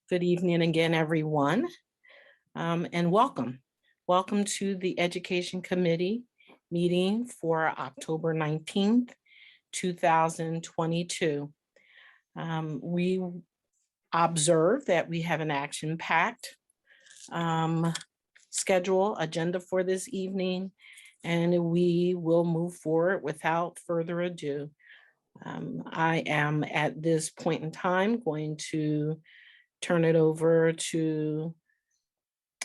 Good evening again, everyone, and welcome. Welcome to the Education Committee meeting for October 19th, 2022. We observe that we have an action-packed schedule agenda for this evening, and we will move forward without further ado. I am at this point in time going to turn it over to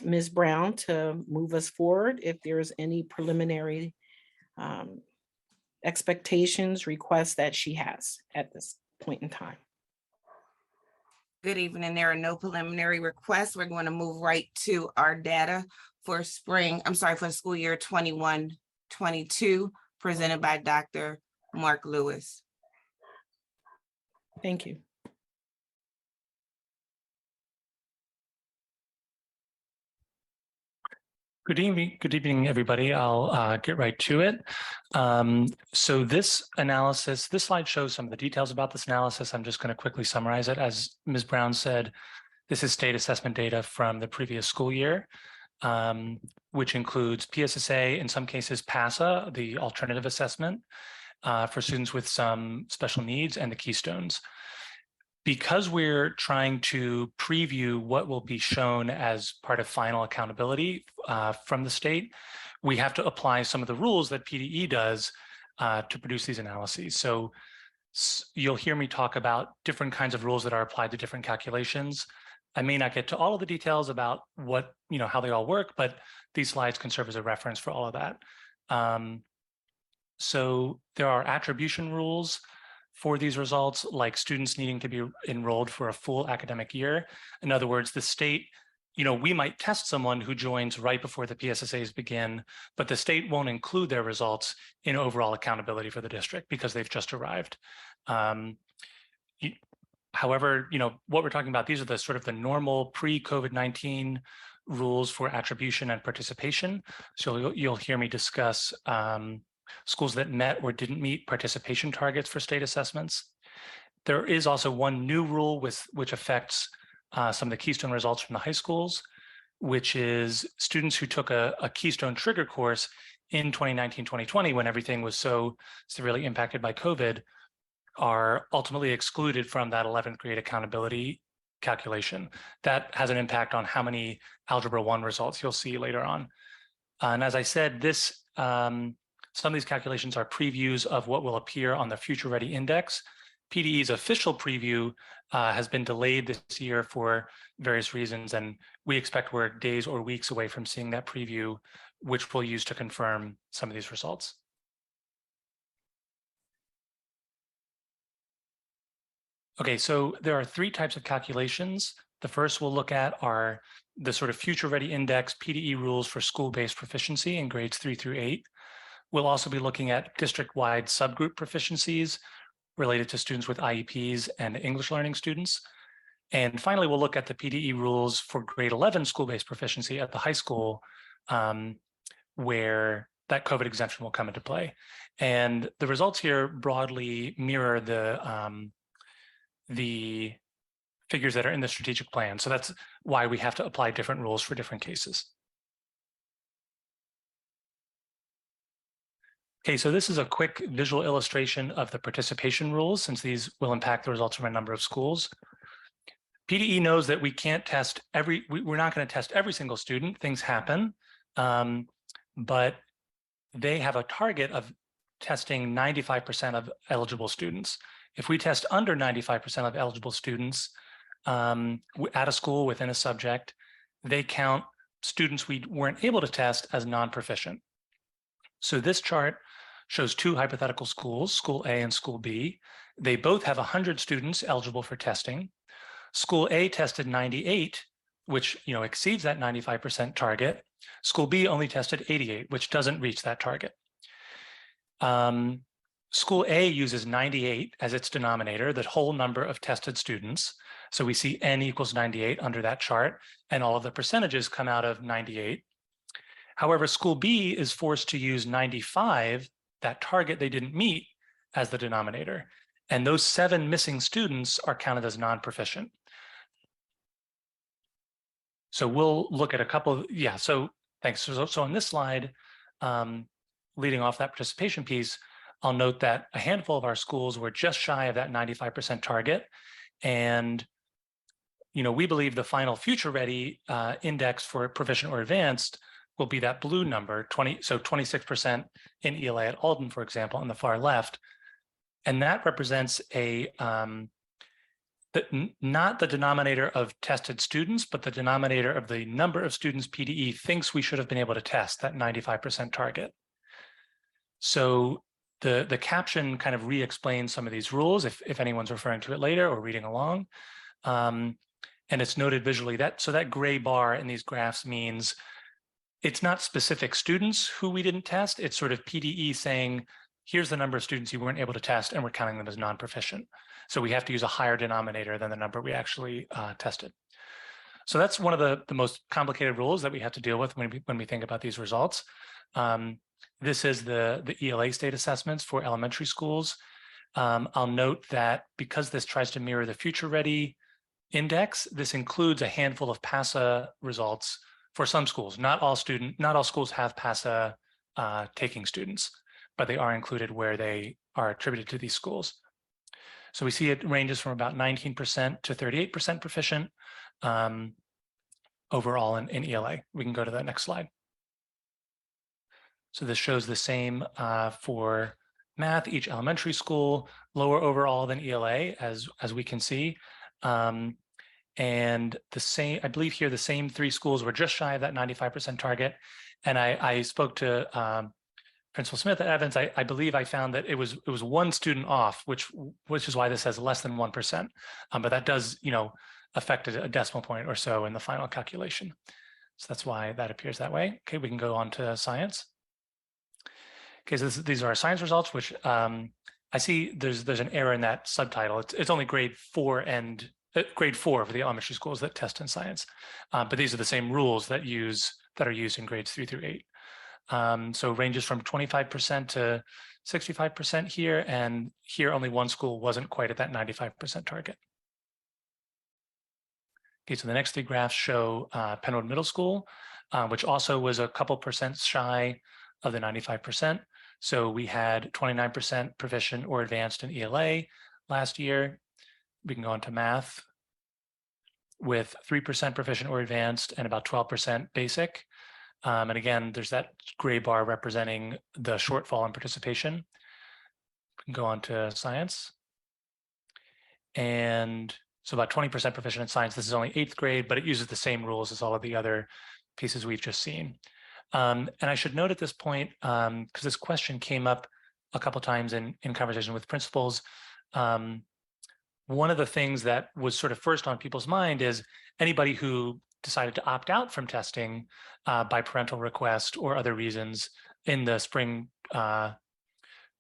Ms. Brown to move us forward if there's any preliminary expectations, requests that she has at this point in time. Good evening. There are no preliminary requests. We're going to move right to our data for for school year 21-22, presented by Dr. Mark Lewis. Thank you. Good evening, everybody. I'll get right to it. So this slide shows some of the details about this analysis. I'm just going to quickly summarize it. As Ms. Brown said, this is state assessment data from the previous school year, which includes PSSA, in some cases PASA, the alternative assessment for students with some special needs, and the Keystones. Because we're trying to preview what will be shown as part of final accountability from the state, we have to apply some of the rules that PDE does to produce these analyses. So you'll hear me talk about different kinds of rules that are applied to different calculations. I may not get to all of the details about what, how they all work, but these slides can serve as a reference for all of that. So there are attribution rules for these results, like students needing to be enrolled for a full academic year. In other words, the state, we might test someone who joins right before the PSSAs begin, but the state won't include their results in overall accountability for the district because they've just arrived. However, what we're talking about, these are the sort of the normal pre-COVID-19 rules for attribution and participation. So you'll hear me discuss schools that met or didn't meet participation targets for state assessments. There is also one new rule which affects some of the Keystone results from the high schools, which is students who took a Keystone trigger course in 2019-2020, when everything was so severely impacted by COVID, are ultimately excluded from that 11th grade accountability calculation. That has an impact on how many Algebra 1 results you'll see later on. And as I said, some of these calculations are previews of what will appear on the Future Ready Index. PDE's official preview has been delayed this year for various reasons, and we expect we're days or weeks away from seeing that preview, which we'll use to confirm some of these results. Okay, so there are three types of calculations. The first we'll look at are the sort of Future Ready Index PDE rules for school-based proficiency in grades 3 through 8. We'll also be looking at district-wide subgroup proficiencies related to students with IEPs and English learning students. And finally, we'll look at the PDE rules for grade 11 school-based proficiency at the high school, where that COVID exemption will come into play. And the results here broadly mirror the figures that are in the strategic plan. So that's why we have to apply different rules for different cases. Okay, so this is a quick visual illustration of the participation rules, since these will impact the results from a number of schools. PDE knows that we can't test we're not going to test every single student. Things happen, but they have a target of testing 95% of eligible students. If we test under 95% of eligible students at a school within a subject, they count students we weren't able to test as non-proficient. So this chart shows two hypothetical schools, School A and School B. They both have 100 students eligible for testing. School A tested 98, which exceeds that 95% target. School B only tested 88, which doesn't reach that target. School A uses 98 as its denominator, the whole number of tested students. So we see n equals 98 under that chart, and all of the percentages come out of 98. However, School B is forced to use 95, that target they didn't meet, as the denominator. And those 7 missing students are counted as non-proficient. So we'll look at a couple, yeah, so thanks. So on this slide, leading off that participation piece, I'll note that a handful of our schools were just shy of that 95% target. And, we believe the final future ready index for proficient or advanced will be that blue number, 26% in ELA at Alden, for example, on the far left. And that represents not the denominator of tested students, but the denominator of the number of students PDE thinks we should have been able to test, that 95% target. So the caption kind of re-explains some of these rules if anyone's referring to it later or reading along. And it's noted visually so that gray bar in these graphs means it's not specific students who we didn't test. It's sort of PDE saying, here's the number of students you weren't able to test, and we're counting them as non-proficient. So we have to use a higher denominator than the number we actually tested. So that's one of the most complicated rules that we have to deal with when we think about these results. This is the ELA state assessments for elementary schools. I'll note that because this tries to mirror the Future Ready index, this includes a handful of PASA results for some schools. Not all schools have PASA taking students, but they are included where they are attributed to these schools. So we see it ranges from about 19% to 38% proficient overall in ELA. We can go to the next slide. So this shows the same for math, each elementary school, lower overall than ELA, as we can see. And the same, I believe here, the same three schools were just shy of that 95% target. And I spoke to Principal Smith at Evans. I believe I found that it was one student off, which is why this says less than 1%. But that does, affect a decimal point or so in the final calculation. So that's why that appears that way. Okay, we can go on to science. Okay, so these are our science results, which I see there's an error in that subtitle. It's only grade 4 for the elementary schools that test in science. But these are the same rules that are used in grades 3 through 8. So ranges from 25% to 65% here, and here only one school wasn't quite at that 95% target. Okay, so the next three graphs show Penwood Middle School, which also was a couple percent shy of the 95%. So we had 29% proficient or advanced in ELA last year. We can go on to math with 3% proficient or advanced and about 12% basic. And again, there's that gray bar representing the shortfall in participation. We can go on to science. And so about 20% proficient in science. This is only 8th grade, but it uses the same rules as all of the other pieces we've just seen. And I should note at this point, because this question came up a couple times in conversation with principals, one of the things that was sort of first on people's mind is anybody who decided to opt out from testing by parental request or other reasons in the spring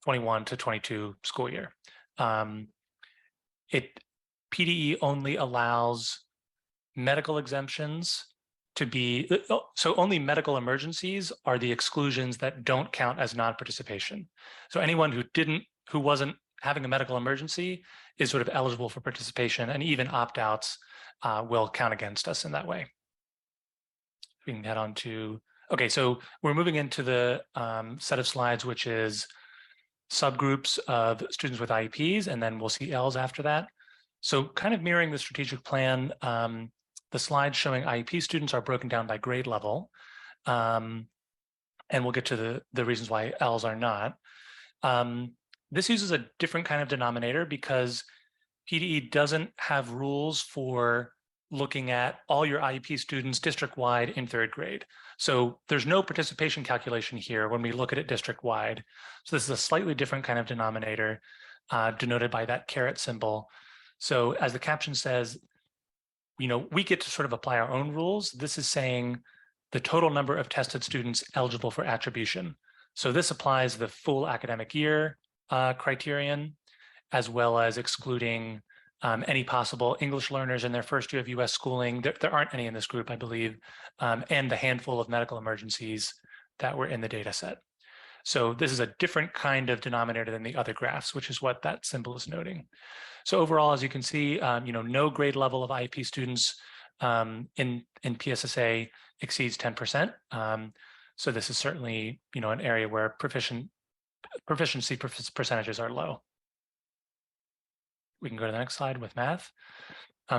21 to 22 school year. PDE only allows medical exemptions to be, so only medical emergencies are the exclusions that don't count as non-participation. So anyone who wasn't having a medical emergency is sort of eligible for participation, and even opt-outs will count against us in that way. We can head on to, okay, so we're moving into the set of slides, which is subgroups of students with IEPs, and then we'll see Ls after that. So kind of mirroring the strategic plan, the slides showing IEP students are broken down by grade level. And we'll get to the reasons why Ls are not. This uses a different kind of denominator because PDE doesn't have rules for looking at all your IEP students district-wide in 3rd grade. So there's no participation calculation here when we look at it district-wide. So this is a slightly different kind of denominator denoted by that caret symbol. So as the caption says, we get to sort of apply our own rules. This is saying the total number of tested students eligible for attribution. So this applies the full academic year criterion, as well as excluding any possible English learners in their first year of US schooling. There aren't any in this group, I believe, and the handful of medical emergencies that were in the data set. So this is a different kind of denominator than the other graphs, which is what that symbol is noting. So overall, as you can see, no grade level of IEP students in PSSA exceeds 10%. So this is certainly, an area where proficiency percentages are low. We can go to the next slide with math.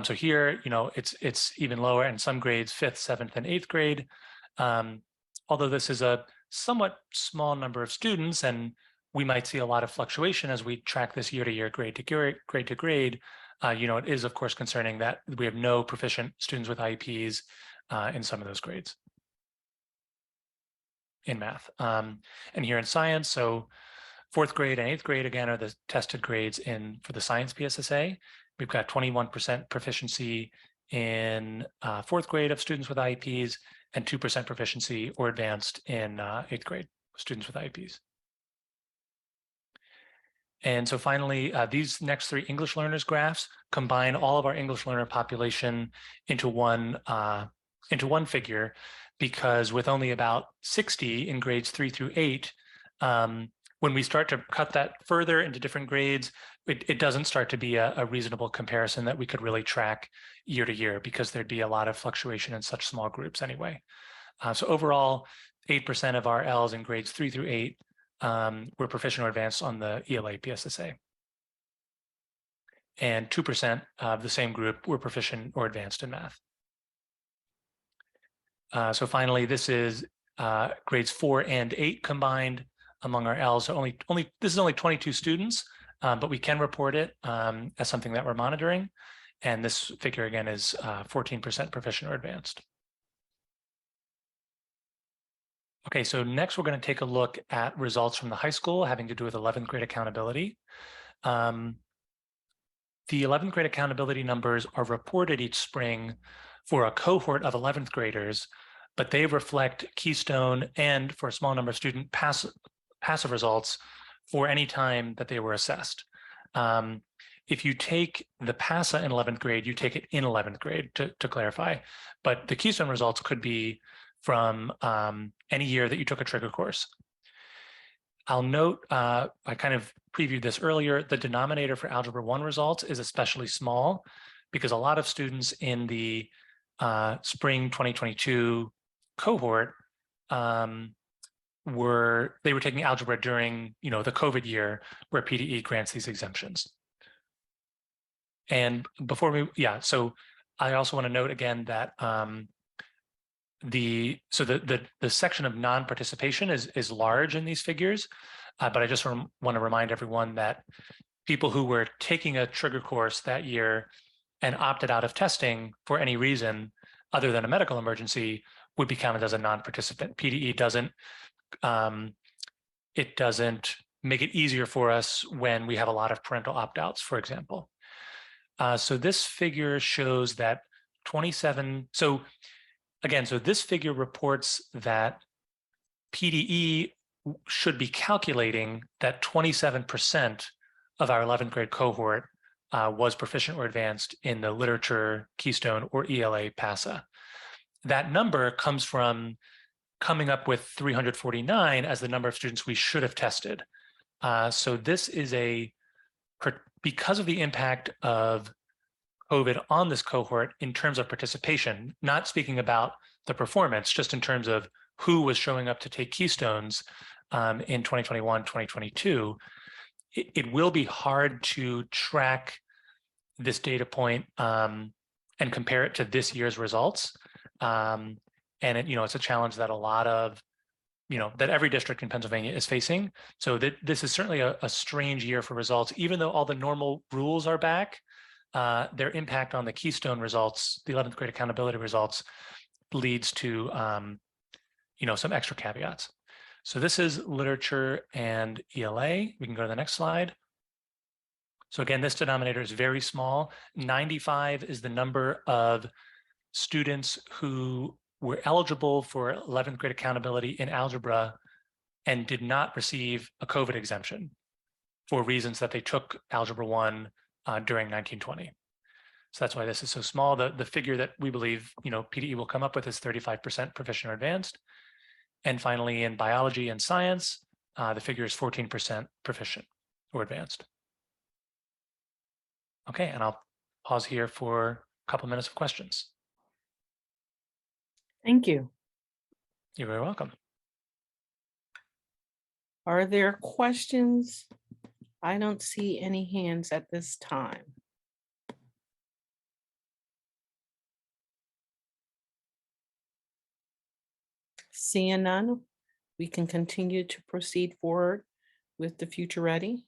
So here, it's even lower in some grades, 5th, 7th, and 8th grade. Although this is a somewhat small number of students, and we might see a lot of fluctuation as we track this year to year, grade to grade. It is of course concerning that we have no proficient students with IEPs in some of those grades in math. And here in science, so 4th grade and 8th grade, again, are the tested grades for the science PSSA. We've got 21% proficiency in 4th grade of students with IEPs and 2% proficiency or advanced in 8th grade students with IEPs. And so finally, these next 3 English learners graphs combine all of our English learner population into one figure, because with only about 60 in grades 3 through 8, when we start to cut that further into different grades, it doesn't start to be a reasonable comparison that we could really track year to year, because there'd be a lot of fluctuation in such small groups anyway. So overall, 8% of our Ls in grades 3 through 8 were proficient or advanced on the ELA PSSA. And 2% of the same group were proficient or advanced in math. So finally, this is grades 4 and 8 combined among our Ls. So this is only 22 students, but we can report it as something that we're monitoring. And this figure again is 14% proficient or advanced. Okay, so next we're going to take a look at results from the high school having to do with 11th grade accountability. The 11th grade accountability numbers are reported each spring for a cohort of 11th graders, but they reflect Keystone and, for a small number of student, passive results for any time that they were assessed. If you take the PASA in 11th grade, you take it in 11th grade to clarify, but the Keystone results could be from any year that you took a trigger course. I'll note, I kind of previewed this earlier, the denominator for Algebra 1 results is especially small because a lot of students in the spring 2022 cohort were taking algebra during the COVID year where PDE grants these exemptions. And before so I also want to note again that the section of non-participation is large in these figures, but I just want to remind everyone that people who were taking a trigger course that year and opted out of testing for any reason other than a medical emergency would be counted as a non-participant. PDE doesn't make it easier for us when we have a lot of parental opt-outs, for example. So this figure shows that 27. So this figure reports that PDE should be calculating that 27% of our 11th grade cohort was proficient or advanced in the literature, Keystone, or ELA PASA. That number comes from coming up with 349 as the number of students we should have tested. So this is because of the impact of COVID on this cohort in terms of participation, not speaking about the performance, just in terms of who was showing up to take Keystones in 2021, 2022, it will be hard to track this data point and compare it to this year's results. And it's a challenge that a lot of, that every district in Pennsylvania is facing. So this is certainly a strange year for results, even though all the normal rules are back. Their impact on the Keystone results, the 11th grade accountability results, leads to some extra caveats. So this is literature and ELA. We can go to the next slide. So again, this denominator is very small. 95 is the number of students who were eligible for 11th grade accountability in algebra and did not receive a COVID exemption for reasons that they took Algebra 1 during 1920. So that's why this is so small. The figure that we believe PDE will come up with is 35% proficient or advanced. And finally, in biology and science, the figure is 14% proficient or advanced. Okay, and I'll pause here for a couple minutes of questions. Thank you. You're very welcome. Are there questions? I don't see any hands at this time. Seeing none, we can continue to proceed forward with the Future Ready.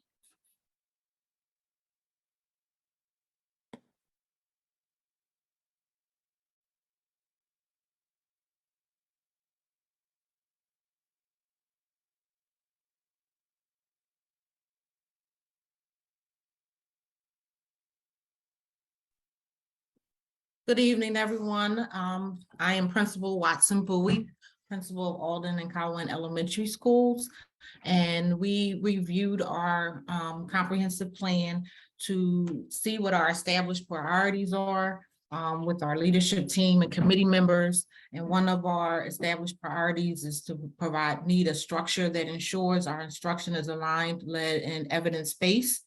Good evening, everyone. I am Principal Watson Bowie, Principal of Alden and Cowan Elementary Schools. And we reviewed our comprehensive plan to see what our established priorities are with our leadership team and committee members. And one of our established priorities is to need a structure that ensures our instruction is aligned, led, and evidence-based.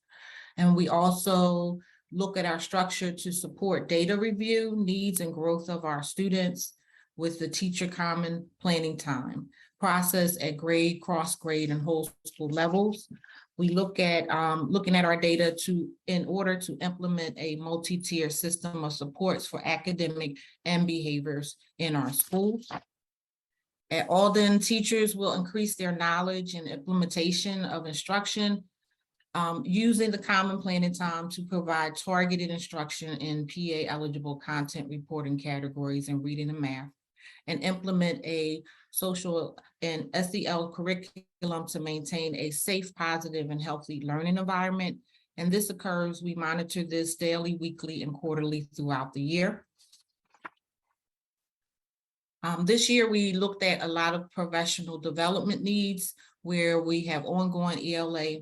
And we also look at our structure to support data review, needs, and growth of our students with the teacher common planning time process at grade, cross grade, and whole school levels. We look at looking at our data in order to implement a multi-tier system of supports for academic and behaviors in our schools. At Alden, teachers will increase their knowledge and implementation of instruction using the common planning time to provide targeted instruction in PA eligible content reporting categories in reading and math, and implement a social and SEL curriculum to maintain a safe, positive, and healthy learning environment. And this occurs, we monitor this daily, weekly, and quarterly throughout the year. This year, we looked at a lot of professional development needs where we have ongoing ELA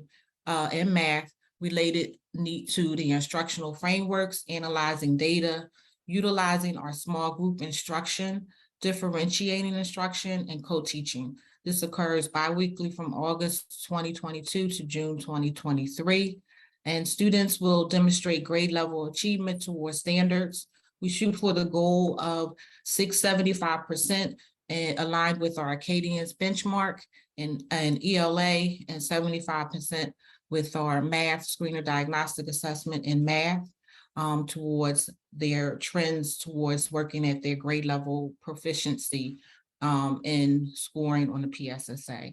and math related need to the instructional frameworks, analyzing data, utilizing our small group instruction, differentiating instruction, and co-teaching. This occurs bi-weekly from August 2022 to June 2023. And students will demonstrate grade level achievement towards standards. We shoot for the goal of 675% and aligned with our Acadians benchmark and ELA, and 75% with our math screener diagnostic assessment in math towards their trends towards working at their grade level proficiency in scoring on the PSSA.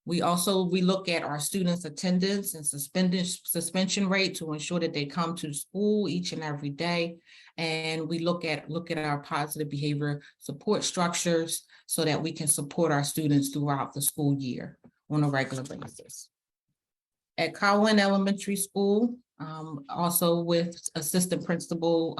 We look at our students' attendance and suspension rate to ensure that they come to school each and every day. And we look at our positive behavior support structures so that we can support our students throughout the school year on a regular basis. At Cowan Elementary School, also with Assistant Principal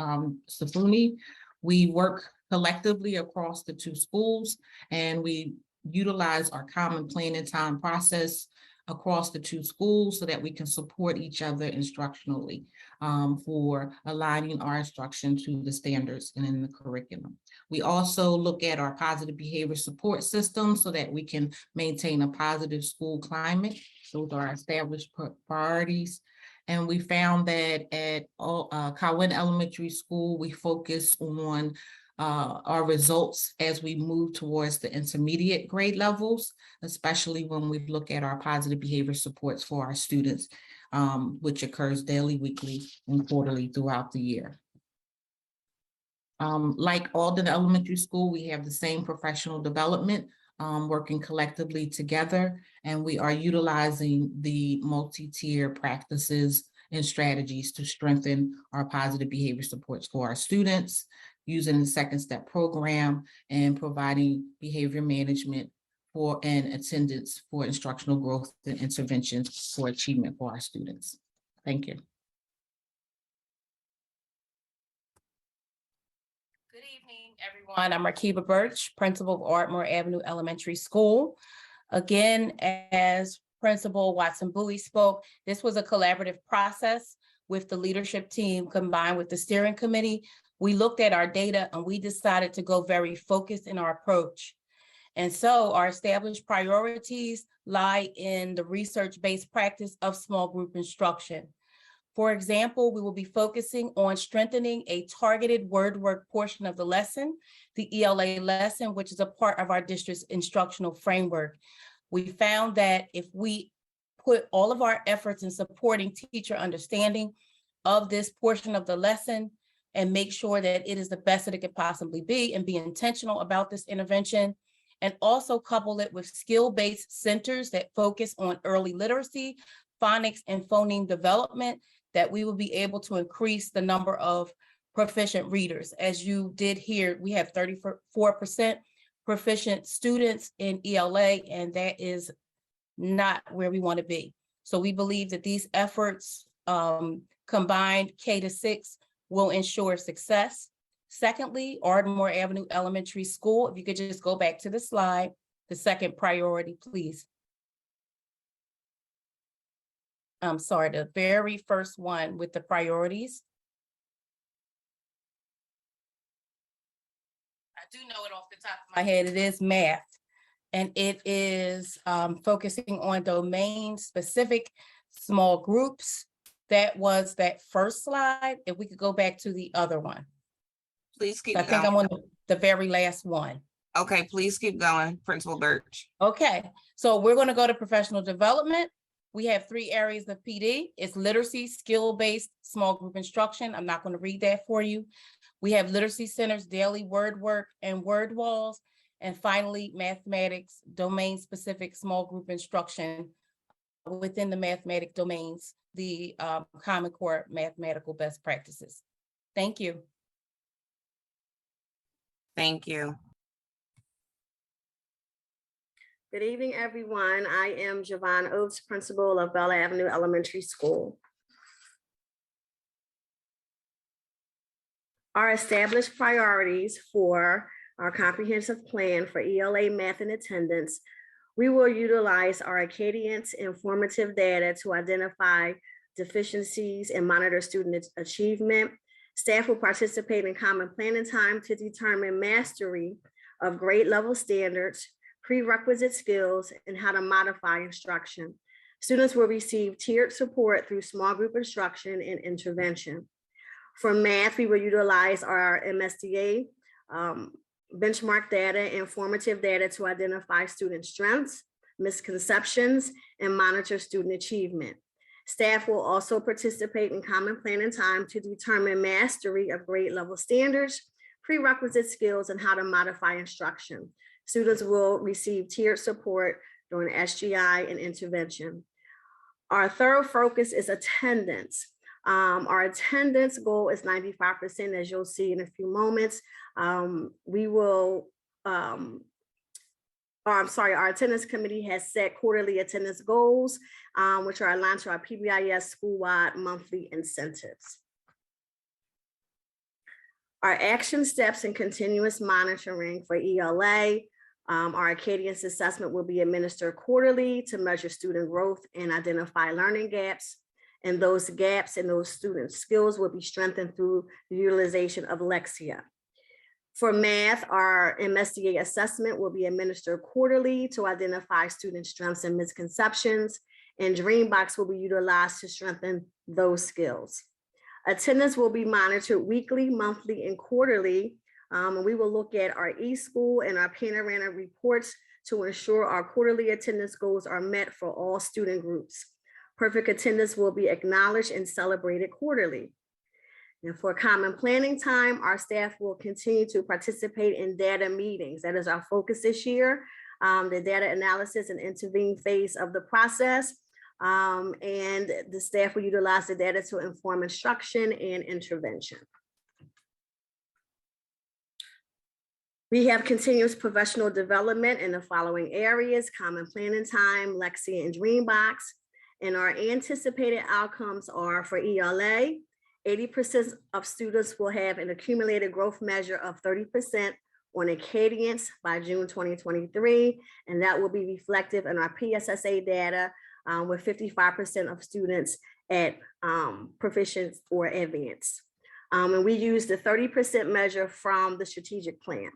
Safuni, we work collectively across the two schools, and we utilize our common planning time process across the two schools so that we can support each other instructionally for aligning our instruction to the standards and in the curriculum. We also look at our positive behavior support system so that we can maintain a positive school climate. Those are our established priorities. And we found that at Cowan Elementary School, we focus on our results as we move towards the intermediate grade levels, especially when we look at our positive behavior supports for our students, which occurs daily, weekly, and quarterly throughout the year. Like Alden Elementary School, we have the same professional development, working collectively together, and we are utilizing the multi-tier practices and strategies to strengthen our positive behavior supports for our students, using the second step program and providing behavior management and attendance for instructional growth and interventions for achievement for our students. Thank you. Good evening, everyone. I'm Rakiba Birch, Principal of Ardmore Avenue Elementary School. Again, as Principal Watson Bowie spoke, this was a collaborative process with the leadership team combined with the steering committee. We looked at our data and we decided to go very focused in our approach. And so our established priorities lie in the research-based practice of small group instruction. For example, we will be focusing on strengthening a targeted word work portion of the lesson, the ELA lesson, which is a part of our district's instructional framework. We found that if we put all of our efforts in supporting teacher understanding of this portion of the lesson and make sure that it is the best that it could possibly be and be intentional about this intervention, and also couple it with skill-based centers that focus on early literacy, phonics, and phoneme development, that we will be able to increase the number of proficient readers. As you did hear, we have 34% proficient students in ELA, and that is not where we want to be. So we believe that these efforts combined K-6 will ensure success. Secondly, Ardmore Avenue Elementary School, if you could just go back to the slide, the second priority, please. I'm sorry, the very first one with the priorities. I do know it off the top of my head, it is math. And it is focusing on domain-specific small groups. That was that first slide. If we could go back to the other one. Please keep I think I'm going. on the very last one. Okay, please keep going, Principal Birch. Okay, so we're going to go to professional development. We have 3 areas of PD. It's literacy, skill-based, small group instruction. I'm not going to read that for you. We have literacy centers, daily word work, and word walls. And finally, mathematics, domain-specific small group instruction within the mathematic domains, the Common Core mathematical best practices. Thank you. Thank you. Good evening, everyone. I am Javon Oates, principal of Bella Avenue Elementary School. Our established priorities for our comprehensive plan for ELA math and attendance, we will utilize our Acadience informative data to identify deficiencies and monitor student achievement. Staff will participate in common planning time to determine mastery of grade level standards, prerequisite skills, and how to modify instruction. Students will receive tiered support through small group instruction and intervention. For math, we will utilize our MSDA benchmark data, informative data to identify student strengths, misconceptions, and monitor student achievement. Staff will also participate in common planning time to determine mastery of grade level standards, prerequisite skills, and how to modify instruction. Students will receive tiered support during SGI and intervention. Our third focus is attendance. Our attendance goal is 95%, as you'll see in a few moments. Our attendance committee has set quarterly attendance goals, which are aligned to our PBIS school-wide monthly incentives. Our action steps and continuous monitoring for ELA. Our Acadience assessment will be administered quarterly to measure student growth and identify learning gaps. And those gaps and those student skills will be strengthened through the utilization of Lexia. For math, our MSDA assessment will be administered quarterly to identify student strengths and misconceptions, and Dreambox will be utilized to strengthen those skills. Attendance will be monitored weekly, monthly, and quarterly. And we will look at our eSchool and our Panorama reports to ensure our quarterly attendance goals are met for all student groups. Perfect attendance will be acknowledged and celebrated quarterly. And for common planning time, our staff will continue to participate in data meetings. That is our focus this year, the data analysis and intervene phase of the process. And the staff will utilize the data to inform instruction and intervention. We have continuous professional development in the following areas: common planning time, Lexia, and Dreambox. And our anticipated outcomes are for ELA, 80% of students will have an accumulated growth measure of 30% on Acadience by June 2023. And that will be reflective in our PSSA data with 55% of students at proficient or advanced. And we use the 30% measure from the strategic plan.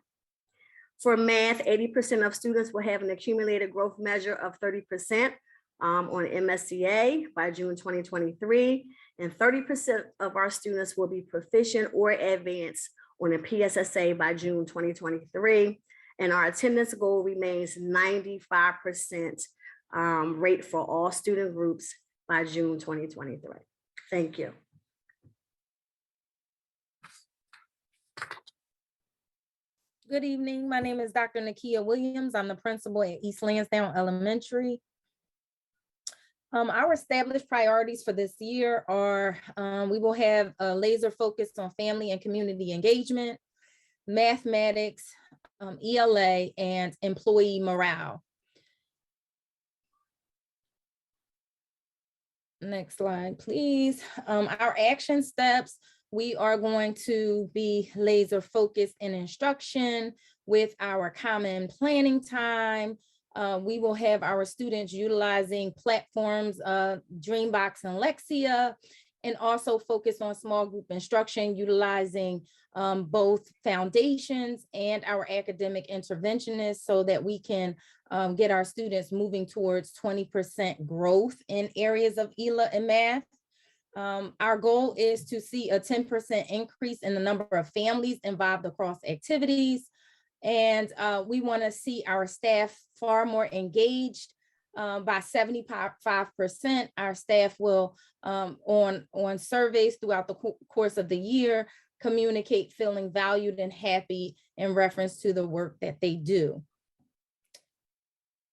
For math, 80% of students will have an accumulated growth measure of 30% on MSCA by June 2023. and 30% of our students will be proficient or advanced on a PSSA by June 2023. And our attendance goal remains 95% rate for all student groups by June 2023. Thank you. Good evening. My name is Dr. Nakia Williams. I'm the principal at East Lansdowne Elementary. Our established priorities for this year are we will have a laser focus on family and community engagement, mathematics, ELA, and employee morale. Next slide, please. Our action steps, we are going to be laser focused in instruction with our common planning time. We will have our students utilizing platforms, Dreambox and Lexia, and also focus on small group instruction, utilizing both foundations and our academic interventionists so that we can get our students moving towards 20% growth in areas of ELA and math. Our goal is to see a 10% increase in the number of families involved across activities. And we want to see our staff far more engaged. By 75%, our staff will, on surveys throughout the course of the year, communicate feeling valued and happy in reference to the work that they do.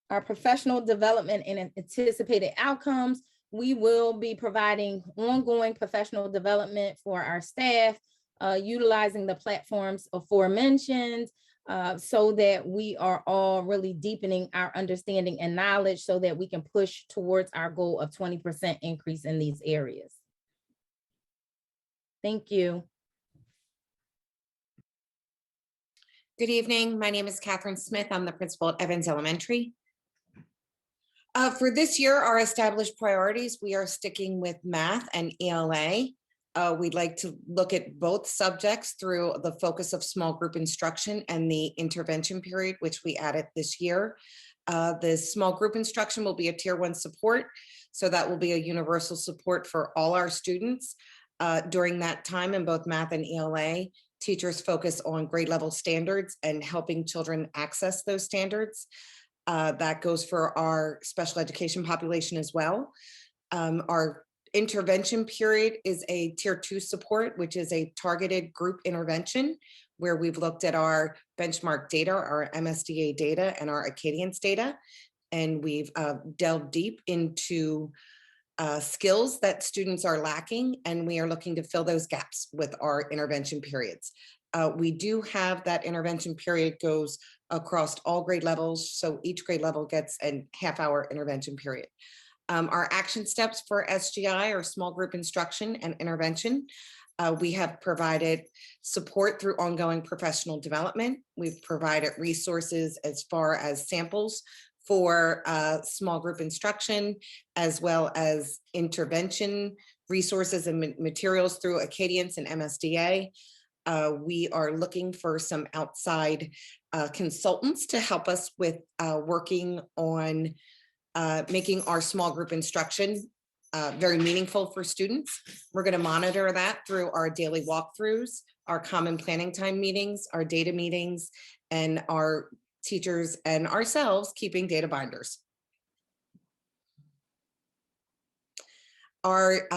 Our professional development and anticipated outcomes, we will be providing ongoing professional development for our staff, utilizing the platforms aforementioned, so that we are all really deepening our understanding and knowledge so that we can push towards our goal of 20% increase in these areas. Thank you. Good evening. My name is Catherine Smith. I'm the principal at Evans Elementary. For this year, our established priorities, we are sticking with math and ELA. We'd like to look at both subjects through the focus of small group instruction and the intervention period, which we added this year. The small group instruction will be a tier 1 support. So that will be a universal support for all our students. During that time in both math and ELA, teachers focus on grade level standards and helping children access those standards. That goes for our special education population as well. Our intervention period is a tier 2 support, which is a targeted group intervention where we've looked at our benchmark data, our MSDA data, and our Acadience data. And we've delved deep into skills that students are lacking, and we are looking to fill those gaps with our intervention periods. We do have that intervention period goes across all grade levels, so each grade level gets a half-hour intervention period. Our action steps for SGI are small group instruction and intervention. We have provided support through ongoing professional development. We've provided resources as far as samples for small group instruction, as well as intervention resources and materials through Acadience and MSDA. We are looking for some outside consultants to help us with working on making our small group instruction very meaningful for students. We're going to monitor that through our daily walkthroughs, our common planning time meetings, our data meetings, and our teachers and ourselves keeping data binders. Our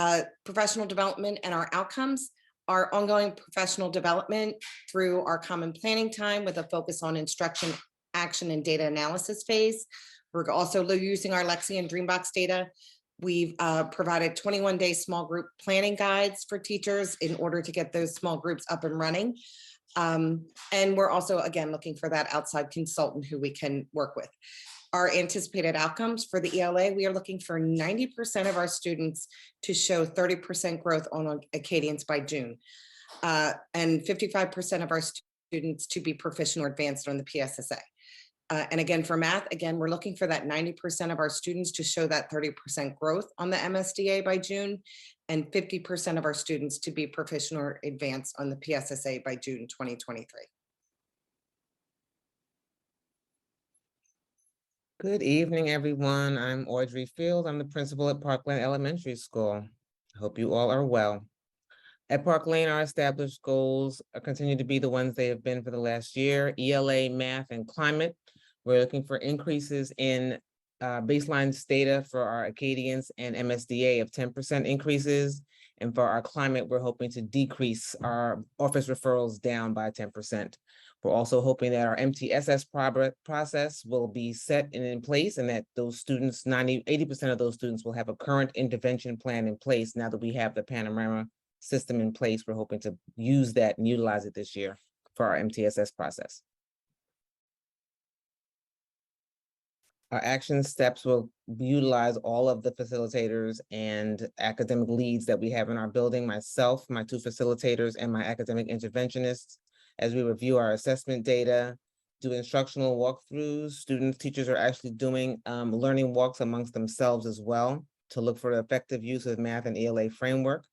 professional development and our outcomes, our ongoing professional development through our common planning time with a focus on instruction, action, and data analysis phase. We're also using our Lexia and Dreambox data. We've provided 21-day small group planning guides for teachers in order to get those small groups up and running. And we're also, again, looking for that outside consultant who we can work with. Our anticipated outcomes for the ELA, we are looking for 90% of our students to show 30% growth on Acadience by June, and 55% of our students to be proficient or advanced on the PSSA. And again, for math, again, we're looking for that 90% of our students to show that 30% growth on the MSDA by June, and 50% of our students to be proficient or advanced on the PSSA by June 2023. Good evening, everyone. I'm Audrey Field. I'm the principal at Parkland Elementary School. Hope you all are well. At Park Lane, our established goals continue to be the ones they have been for the last year: ELA, math, and climate. We're looking for increases in baseline data for our Acadians and MSDA of 10% increases. And for our climate, we're hoping to decrease our office referrals down by 10%. We're also hoping that our MTSS process will be set and in place, and that those students, 80% of those students will have a current intervention plan in place now that we have the Panorama system in place. We're hoping to use that and utilize it this year for our MTSS process. Our action steps will utilize all of the facilitators and academic leads that we have in our building, myself, my 2 facilitators, and my academic interventionists, as we review our assessment data, do instructional walkthroughs. Students, teachers are actually doing learning walks amongst themselves as well to look for the effective use of math and ELA framework.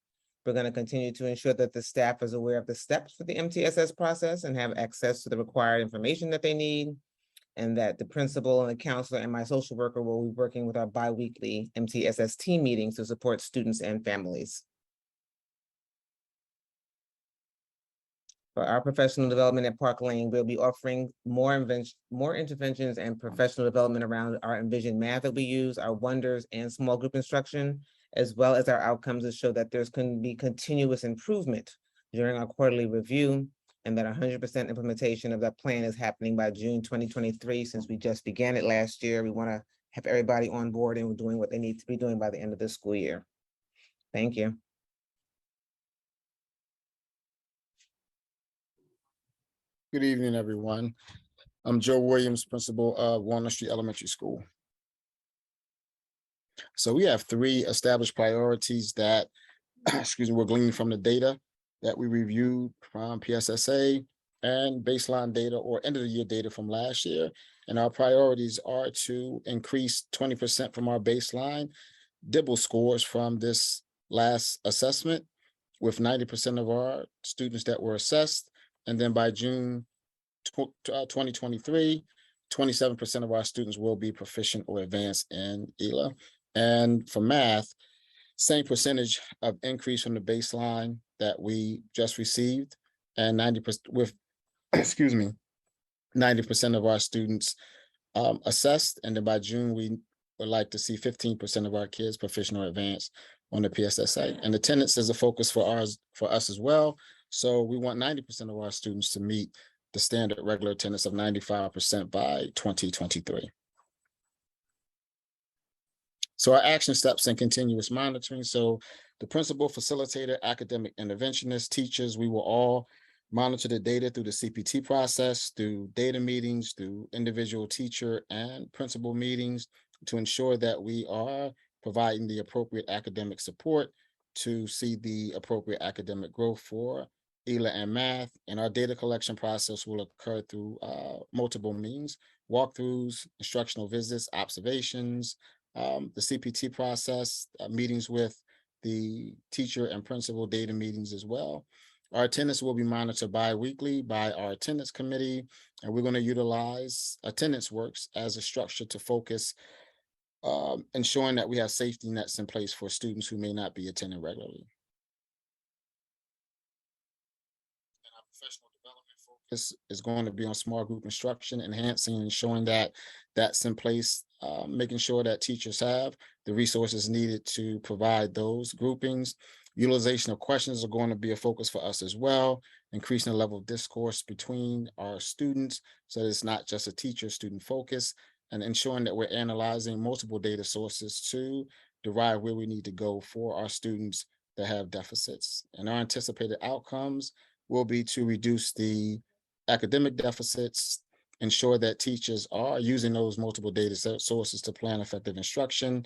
We're going to continue to ensure that the staff is aware of the steps for the MTSS process and have access to the required information that they need, and that the principal and the counselor and my social worker will be working with our bi-weekly MTSS team meetings to support students and families. For our professional development at Park Lane, we'll be offering more interventions and professional development around our Envision math that we use, our Wonders and small group instruction, as well as our outcomes to show that there's going to be continuous improvement during our quarterly review, and that 100% implementation of that plan is happening by June 2023. Since we just began it last year, we want to have everybody on board and doing what they need to be doing by the end of this school year. Thank you. Good evening, everyone. I'm Joe Williams, principal of Walnut Street Elementary School. So we have 3 established priorities that, excuse me, we're gleaning from the data that we reviewed from PSSA and baseline data or end of the year data from last year. And our priorities are to increase 20% from our baseline DIBEL scores from this last assessment, with 90% of our students that were assessed. And then by June 2023, 27% of our students will be proficient or advanced in ELA. And for math, same percentage of increase from the baseline that we just received, and 90% with, excuse me, 90% of our students assessed. And then by June, we would like to see 15% of our kids proficient or advanced on the PSSA. And attendance is a focus for us as well. So we want 90% of our students to meet the standard regular attendance of 95% by 2023. So our action steps and continuous monitoring. So the principal, facilitator, academic interventionist, teachers, we will all monitor the data through the CPT process, through data meetings, through individual teacher and principal meetings, to ensure that we are providing the appropriate academic support to see the appropriate academic growth for ELA and math. And our data collection process will occur through multiple means: walkthroughs, instructional visits, observations, the CPT process, meetings with the teacher and principal, data meetings as well. Our attendance will be monitored bi-weekly by our attendance committee, and we're going to utilize AttendanceWorks as a structure to focus ensuring that we have safety nets in place for students who may not be attending regularly. And our professional development focus is going to be on small group instruction, enhancing and ensuring that that's in place, making sure that teachers have the resources needed to provide those groupings. Utilization of questions are going to be a focus for us as well, increasing the level of discourse between our students so that it's not just a teacher-student focus, and ensuring that we're analyzing multiple data sources to derive where we need to go for our students that have deficits. And our anticipated outcomes will be to reduce the academic deficits, ensure that teachers are using those multiple data sources to plan effective instruction,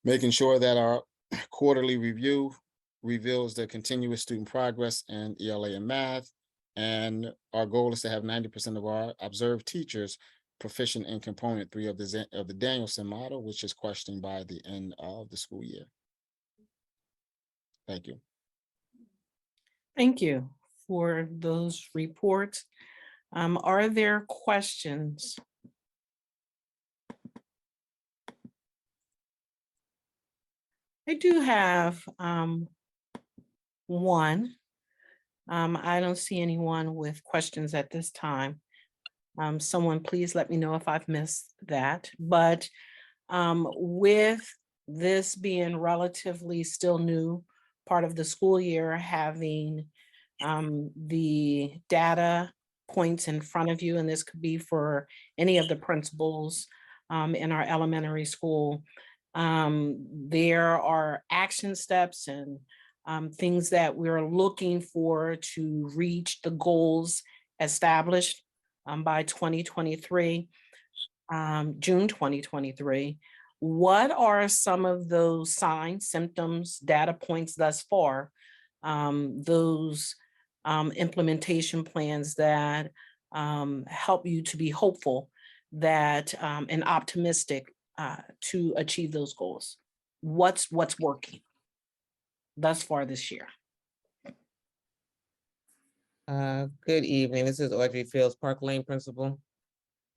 making sure that our quarterly review reveals the continuous student progress in ELA and math. And our goal is to have 90% of our observed teachers proficient in component 3 of the Danielson model, which is questioned by the end of the school year. Thank you. Thank you for those reports. Are there questions? I do have one. I don't see anyone with questions at this time. Someone please let me know if I've missed that, but with this being relatively still new part of the school year, having the data points in front of you, and this could be for any of the principals in our elementary school. There are action steps and things that we're looking for to reach the goals established by 2023, June 2023. What are some of those signs, symptoms, data points thus far? Those implementation plans that help you to be hopeful that and optimistic to achieve those goals. What's working thus far this year? Good evening. This is Audrey Fields, Park Lane Principal.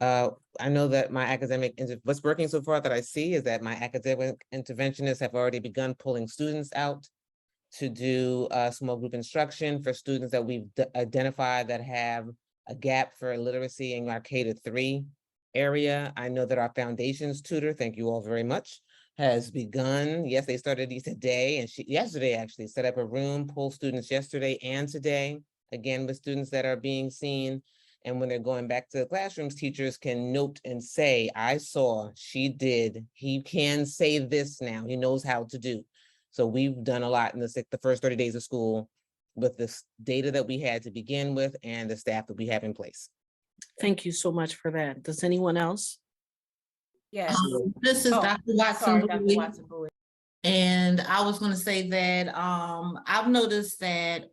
I know that what's working so far that I see is that my academic interventionists have already begun pulling students out to do small group instruction for students that we've identified that have a gap for literacy in our K-3 area. I know that our foundations tutor, thank you all very much, has begun. Yes, they started these today, and yesterday actually set up a room, pulled students yesterday and today, again with students that are being seen. And when they're going back to the classrooms, teachers can note and say, I saw, she did, he can say this now, he knows how to do. So we've done a lot in the first 30 days of school with this data that we had to begin with and the staff that we have in place. Thank you so much for that. Does anyone else? Yes. This is Oh, Dr. Watson. Sorry, Dr. Bowie. Watson Bowie. And I was gonna say that I've noticed that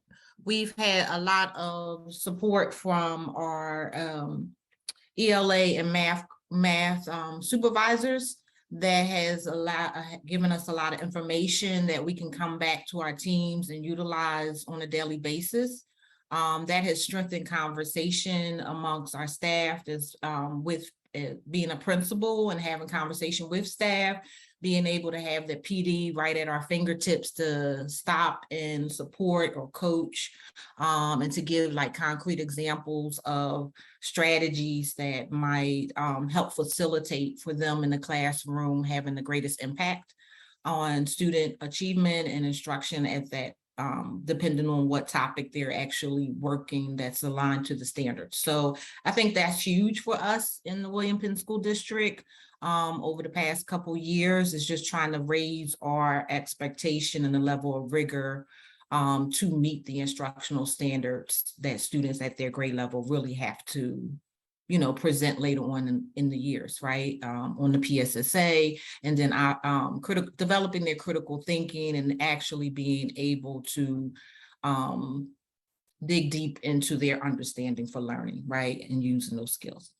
we've had a lot of support from our ELA and math supervisors that has given us a lot of information that we can come back to our teams and utilize on a daily basis. That has strengthened conversation amongst our staff with being a principal and having conversation with staff, being able to have the PD right at our fingertips to stop and support or coach, and to give like concrete examples of strategies that might help facilitate for them in the classroom, having the greatest impact on student achievement and instruction at that, depending on what topic they're actually working that's aligned to the standards. So I think that's huge for us in the William Penn School District. Over the past couple years is just trying to raise our expectation and the level of rigor to meet the instructional standards that students at their grade level really have to, present later on in the years, right? On the PSSA, and then developing their critical thinking and actually being able to dig deep into their understanding for learning, right? And using those skills.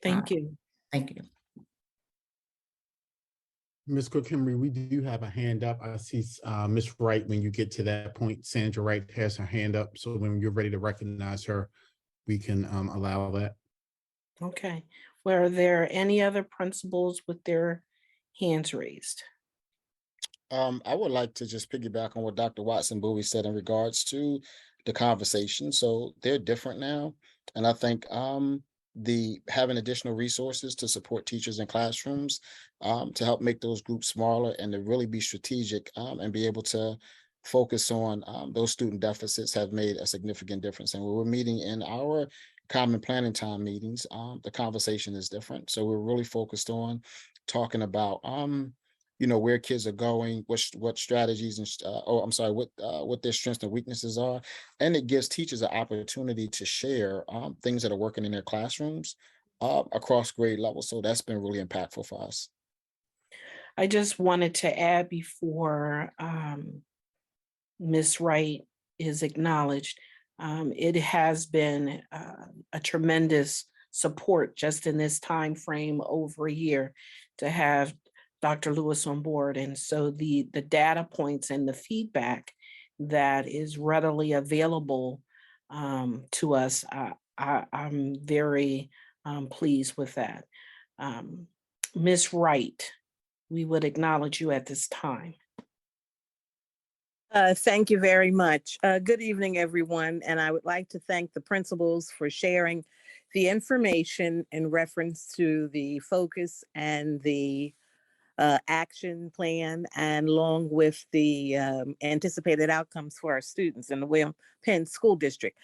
Thank you. Thank you. Ms. Cook-Henry, we do have a hand up. I see Ms. Wright, when you get to that point, Sandra Wright has her hand up. So when you're ready to recognize her, we can allow that. Okay. Were there any other principals with their hands raised? I would like to just piggyback on what Dr. Watson Bowie said in regards to the conversation. So they're different now. And I think having additional resources to support teachers in classrooms to help make those groups smaller and to really be strategic and be able to focus on those student deficits have made a significant difference. And when we're meeting in our common planning time meetings, the conversation is different. So we're really focused on talking about where kids are going, what strategies and what their strengths and weaknesses are. And it gives teachers an opportunity to share things that are working in their classrooms across grade levels. So that's been really impactful for us. I just wanted to add before Ms. Wright is acknowledged, it has been a tremendous support just in this time frame over a year to have Dr. Lewis on board. And so the data points and the feedback that is readily available to us, I'm very pleased with that. Ms. Wright, we would acknowledge you at this time. Thank you very much. Good evening, everyone. And I would like to thank the principals for sharing the information in reference to the focus and the action plan, and along with the anticipated outcomes for our students in the William Penn School District.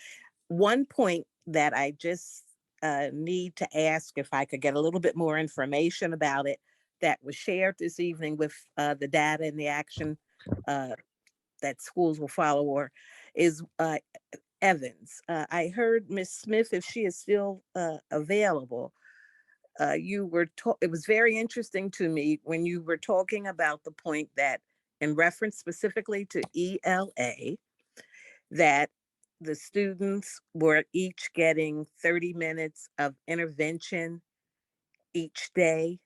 One point that I just need to ask if I could get a little bit more information about it that was shared this evening with the data and the action that schools will follow, or is Evans. I heard Ms. Smith, if she is still available, it was very interesting to me when you were talking about the point that in reference specifically to ELA, that the students were each getting 30 minutes of intervention each day.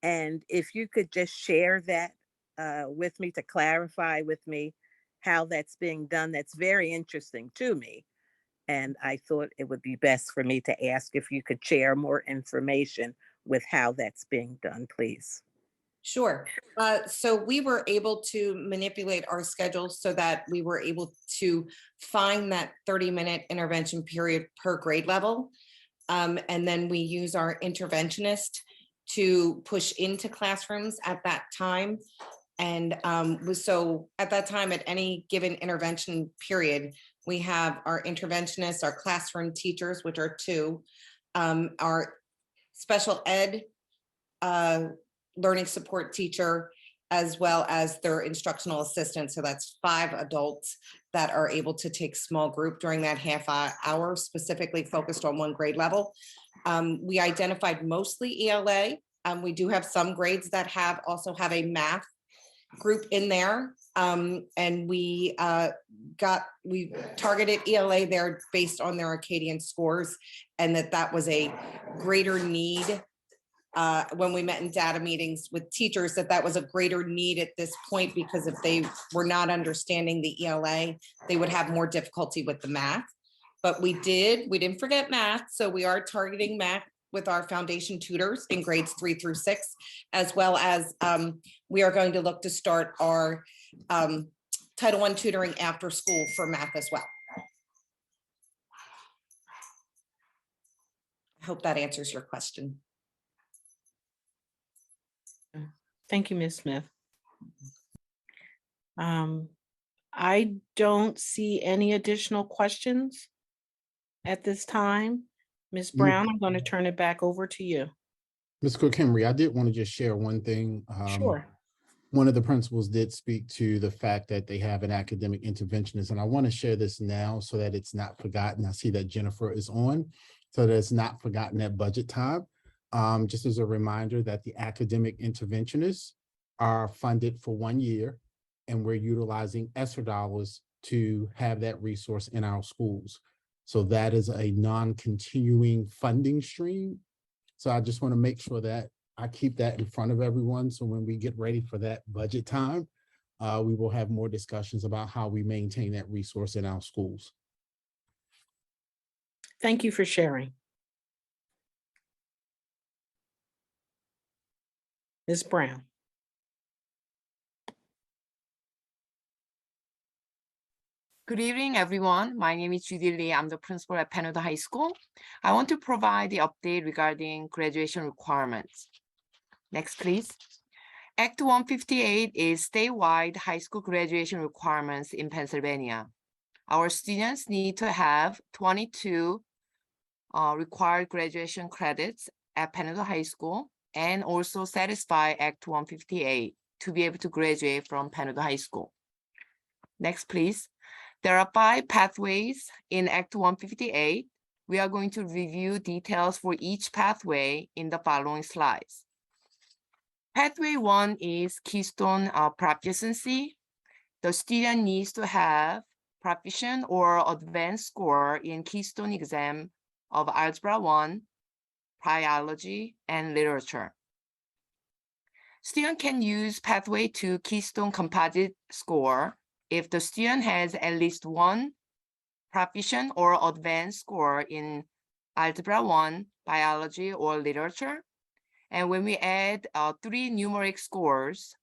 And if you could just share that with me, to clarify with me how that's being done, that's very interesting to me. And I thought it would be best for me to ask if you could share more information with how that's being done, please. Sure. So we were able to manipulate our schedules so that we were able to find that 30-minute intervention period per grade level. And then we use our interventionist to push into classrooms at that time. And so at that time, at any given intervention period, we have our interventionists, our classroom teachers, which are 2, our special ed learning support teacher, as well as their instructional assistant. So that's 5 adults that are able to take small group during that half hour, specifically focused on one grade level. We identified mostly ELA. We do have some grades that also have a math group in there. And we targeted ELA there based on their Acadian scores, and that was a greater need when we met in data meetings with teachers, that was a greater need at this point, because if they were not understanding the ELA, they would have more difficulty with the math. But we didn't forget math. So we are targeting math with our foundation tutors in grades 3 through 6, as well as we are going to look to start our Title I tutoring after school for math as well. I hope that answers your question. Thank you, Ms. Smith. I don't see any additional questions at this time. Ms. Brown, I'm going to turn it back over to you. Ms. Cook-Henry, I did want to just share one thing. Sure. One of the principals did speak to the fact that they have an academic interventionist, and I want to share this now so that it's not forgotten. I see that Jennifer is on, so that it's not forgotten at budget time. Just as a reminder that the academic interventionists are funded for 1 year, and we're utilizing ESSER dollars to have that resource in our schools. So that is a non-continuing funding stream. So I just want to make sure that I keep that in front of everyone. So when we get ready for that budget time, we will have more discussions about how we maintain that resource in our schools. Thank you for sharing. Ms. Brown. Good evening, everyone. My name is Judy Lee. I'm the principal at Penn Oda High School. I want to provide the update regarding graduation requirements. Next, please. Act 158 is statewide high school graduation requirements in Pennsylvania. Our students need to have 22 required graduation credits at Penn Oda High School, and also satisfy Act 158 to be able to graduate from Penn Oda High School. Next, please. There are 5 pathways in Act 158. We are going to review details for each pathway in the following slides. Pathway 1 is Keystone proficiency. The student needs to have proficient or advanced score in Keystone exam of Algebra 1, biology, and literature. Student can use Pathway 2 Keystone composite score if the student has at least 1 proficient or advanced score in Algebra 1, biology, or literature, And when we add 3 numeric scores,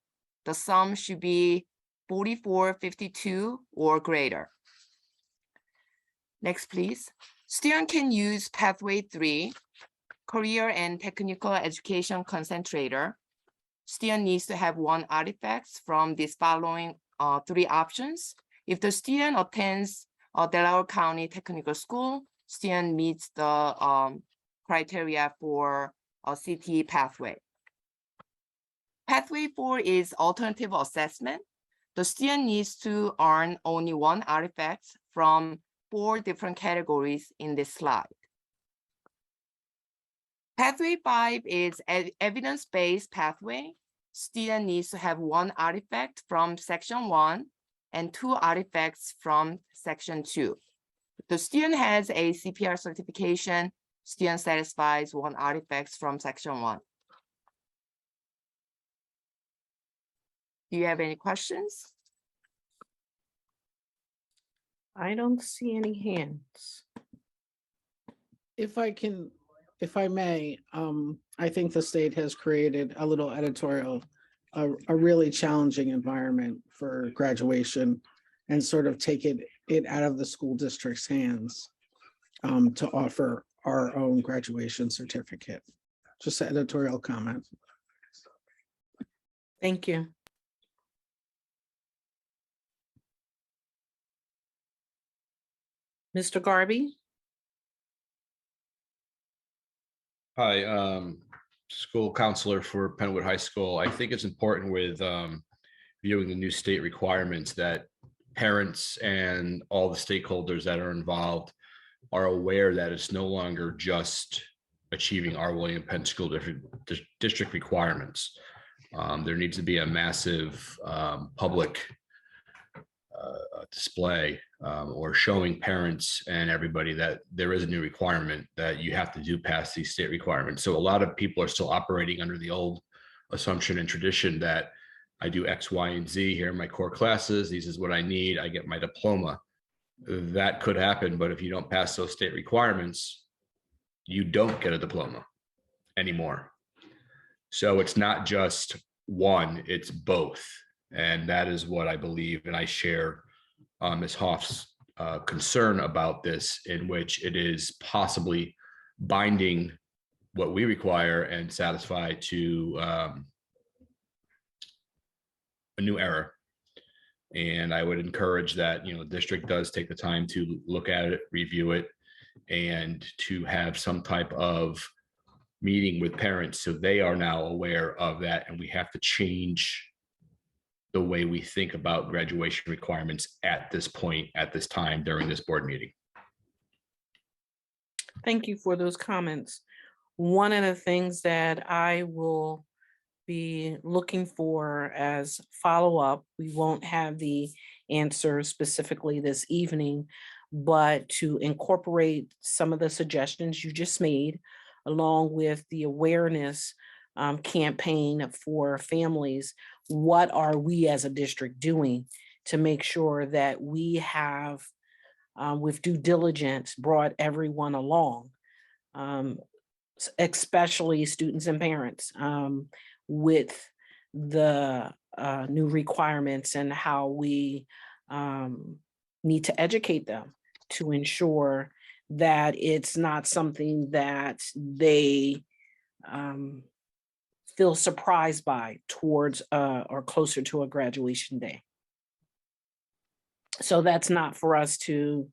the sum should be 44, 52 or greater. Next, please. Student can use Pathway 3, Career and Technical Education Concentrator. Student needs to have 1 artifact from these following 3 options. If the student attends Delaware County Technical School, student meets the criteria for a CTE pathway. Pathway 4 is alternative assessment. The student needs to earn only 1 artifact from 4 different categories in this slide. Pathway 5 is evidence-based pathway. Student needs to have 1 artifact from section 1 and 2 artifacts from section 2. If the student has a CPR certification, student satisfies 1 artifact from section 1. Do you have any questions? I don't see any hands. If I may, I think the state has created a little editorial, a really challenging environment for graduation and sort of take it out of the school district's hands to offer our own graduation certificate. Just an editorial comment. Thank you. Mr. Garvey? Hi, school counselor for Penwood High School. I think it's important with viewing the new state requirements that parents and all the stakeholders that are involved are aware that it's no longer just achieving our William Penn School District requirements. There needs to be a massive public display or showing parents and everybody that there is a new requirement that you have to do past these state requirements. So a lot of people are still operating under the old assumption and tradition that I do X, Y, and Z here in my core classes. This is what I need. I get my diploma. That could happen, but if you don't pass those state requirements, you don't get a diploma anymore. So it's not just one, it's both. And that is what I believe, and I share Ms. Hoff's concern about this, in which it is possibly binding what we require and satisfy to a new era. And I would encourage that, the district does take the time to look at it, review it, and to have some type of meeting with parents so they are now aware of that. And we have to change the way we think about graduation requirements at this point, at this time, during this board meeting. Thank you for those comments. One of the things that I will be looking for as follow-up, we won't have the answer specifically this evening, but to incorporate some of the suggestions you just made, along with the awareness campaign for families. What are we as a district doing to make sure that we have, with due diligence, brought everyone along, especially students and parents, with the new requirements and how we need to educate them to ensure that it's not something that they feel surprised by towards or closer to a graduation day. So that's not for us to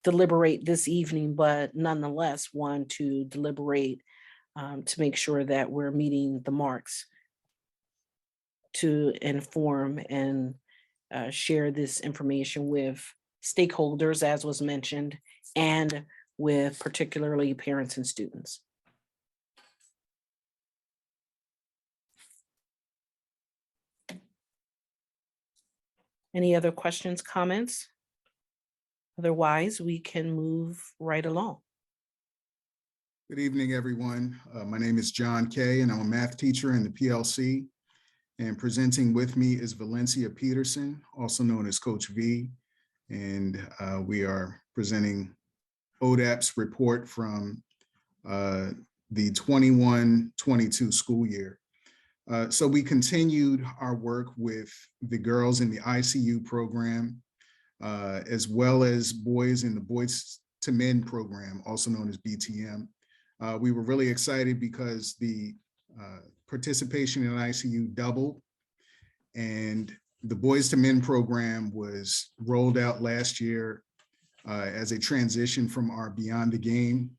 deliberate this evening, but nonetheless, one to deliberate to make sure that we're meeting the marks to inform and share this information with stakeholders, as was mentioned, and with particularly parents and students. Any other questions, comments? Otherwise, we can move right along. Good evening, everyone. My name is John Kay, and I'm a math teacher in the PLC. And presenting with me is Valencia Peterson, also known as Coach V. And we are presenting ODAP's report from the 21-22 school year. So we continued our work with the girls in the ICU program, as well as boys in the Boys to Men program, also known as BTM. We were really excited because the participation in ICU doubled, and the Boys to Men program was rolled out last year as a transition from our Beyond the Game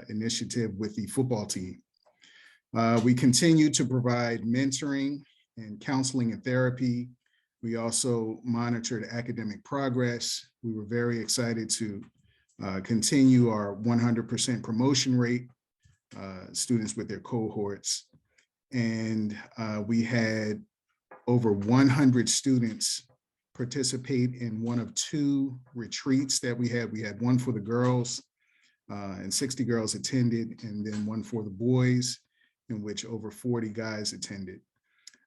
initiative with the football team. We continue to provide mentoring and counseling and therapy. We also monitored academic progress. We were very excited to continue our 100% promotion rate, students with their cohorts. And we had over 100 students participate in one of two retreats that we had. We had one for the girls, and 60 girls attended, and then one for the boys, in which over 40 guys attended.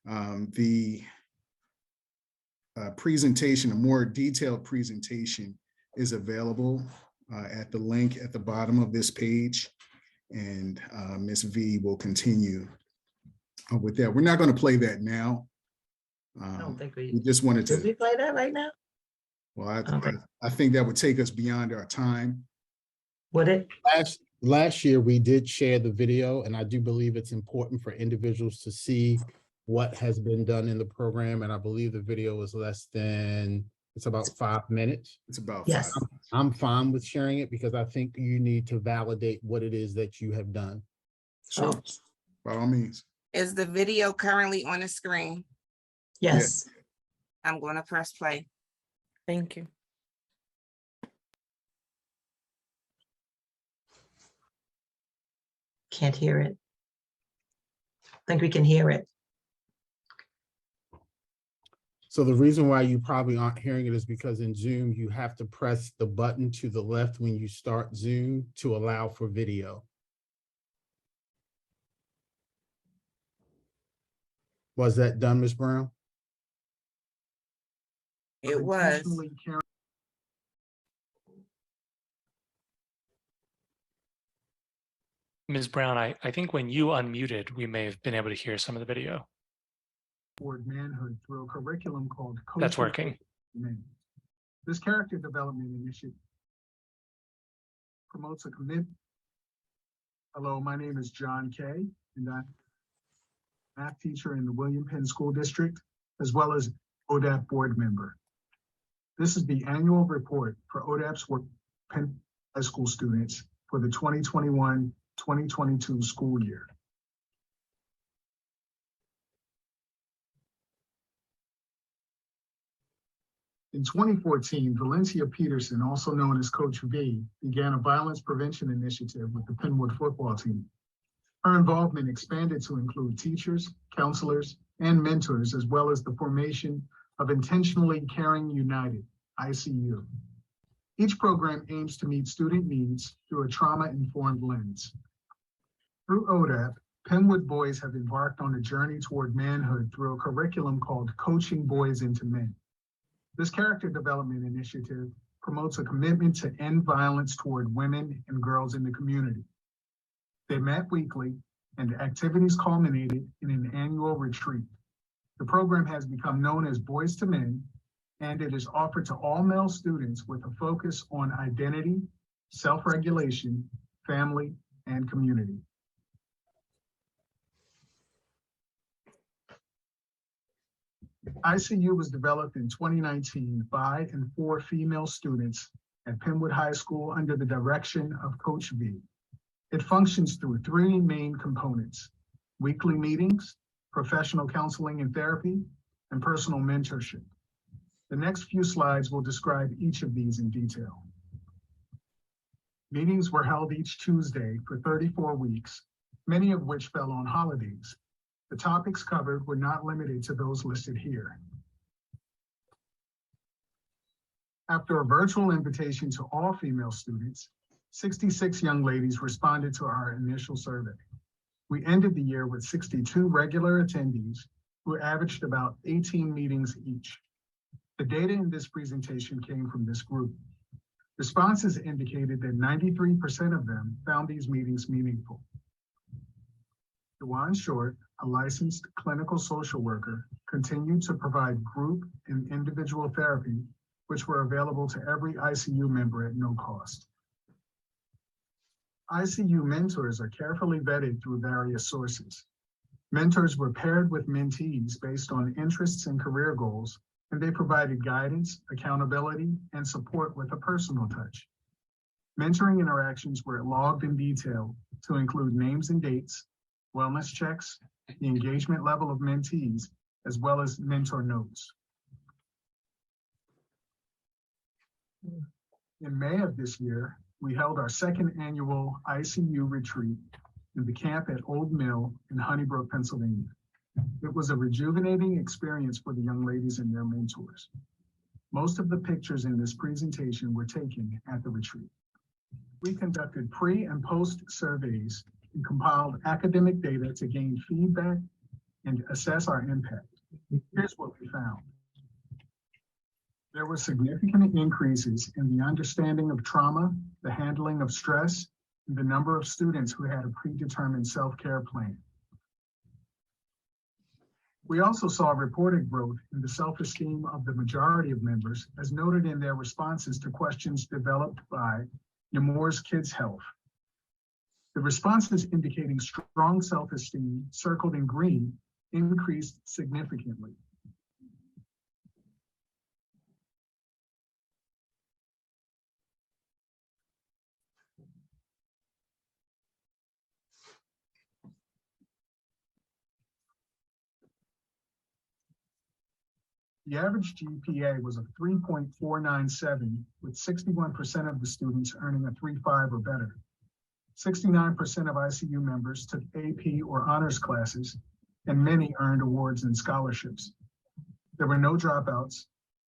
The presentation, a more detailed presentation, is available at the link at the bottom of this page, and Ms. V will continue with that. We're not going to play that now. I don't think we just wanted Did we to, play that right now? well, Okay. I think that would take us beyond our time. Would it? Last year, we did share the video, and I do believe it's important for individuals to see what has been done in the program. And I believe the video was it's about 5 minutes. It's about Yes. five. I'm fine with sharing it because I think you need to validate what it is that you have done. Sure, by all means. Is the video currently on the screen? Yes. I'm going to press play. Thank you. Can't hear it. Think we can hear it. So the reason why you probably aren't hearing it is because in Zoom, you have to press the button to the left when you start Zoom to allow for video. Was that done, Ms. Brown? It was. Ms. Brown, I think when you unmuted, we may have been able to hear some of the video. Toward manhood through a curriculum called That's Coaching working. Men. This character development initiative promotes a commitment. Hello, my name is John Kay, and I'm a math teacher in the William Penn School District, as well as ODAP board member. This is the annual report for ODAP's work Penn High School students for the 2021-2022 school year. In 2014, Valencia Peterson, also known as Coach V, began a violence prevention initiative with the Penwood football team. Her involvement expanded to include teachers, counselors, and mentors, as well as the formation of Intentionally Caring United, ICU. Each program aims to meet student needs through a trauma-informed lens. Through ODAP, Penwood boys have embarked on a journey toward manhood through a curriculum called Coaching Boys into Men. This character development initiative promotes a commitment to end violence toward women and girls in the community. They met weekly, and activities culminated in an annual retreat. The program has become known as Boys to Men, and it is offered to all male students with a focus on identity, self-regulation, family, and community. ICU was developed in 2019 by and for female students at Penwood High School under the direction of Coach V. It functions through three main components: weekly meetings, professional counseling and therapy, and personal mentorship. The next few slides will describe each of these in detail. Meetings were held each Tuesday for 34 weeks, many of which fell on holidays. The topics covered were not limited to those listed here. After a virtual invitation to all female students, 66 young ladies responded to our initial survey. We ended the year with 62 regular attendees who averaged about 18 meetings each. The data in this presentation came from this group. Responses indicated that 93% of them found these meetings meaningful. Dewan Short, a licensed clinical social worker, continued to provide group and individual therapy, which were available to every ICU member at no cost. ICU mentors are carefully vetted through various sources. Mentors were paired with mentees based on interests and career goals, and they provided guidance, accountability, and support with a personal touch. Mentoring interactions were logged in detail to include names and dates, wellness checks, the engagement level of mentees, as well as mentor notes. In May of this year, we held our second annual ICU retreat in the camp at Old Mill in Honeybrook, Pennsylvania. It was a rejuvenating experience for the young ladies and their mentors. Most of the pictures in this presentation were taken at the retreat. We conducted pre and post surveys and compiled academic data to gain feedback and assess our impact. Here's what we found. There were significant increases in the understanding of trauma, the handling of stress, and the number of students who had a predetermined self-care plan. We also saw reported growth in the self-esteem of the majority of members, as noted in their responses to questions developed by Nemours Kids Health. The responses indicating strong self-esteem, circled in green, increased significantly. The average GPA was a 3.497, with 61% of the students earning a 3.5 or better. 69% of ICU members took AP or honors classes, and many earned awards and scholarships. There were no dropouts.